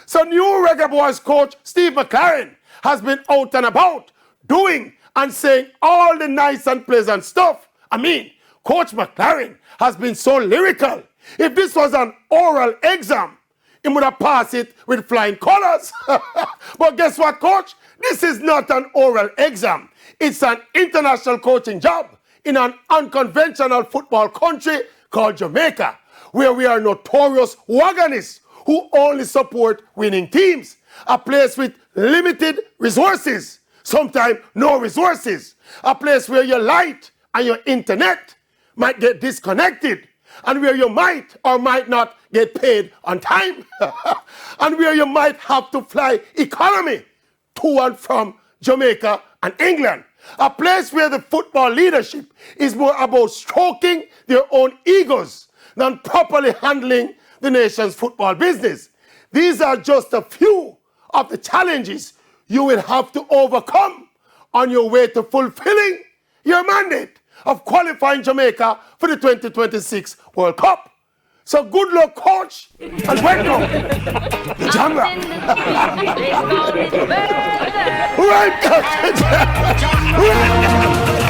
So new Reggae Boys coach Steve McClaren has been out and about doing and saying all the nice and pleasant stuff. I mean, Coach McClaren has been so lyrical. If this was an oral exam, he would have passed it with flying colors. But guess what, coach? This is not an oral exam. It's an international coaching job in an unconventional football country called Jamaica, where we are notorious wagonists who only support winning teams. A place with limited resources, sometimes no resources. A place where your light and your internet might get disconnected, and where you might or might not get paid on time, and where you might have to fly economy to and from Jamaica and England. A place where the football leadership is more about stroking their own egos than properly handling the nation's football business. These are just a few of the challenges you will have to overcome on your way to fulfilling your mandate of qualifying Jamaica for the 2026 World Cup. So good luck, coach, and welcome to Jamrock. Welcome to Jamrock.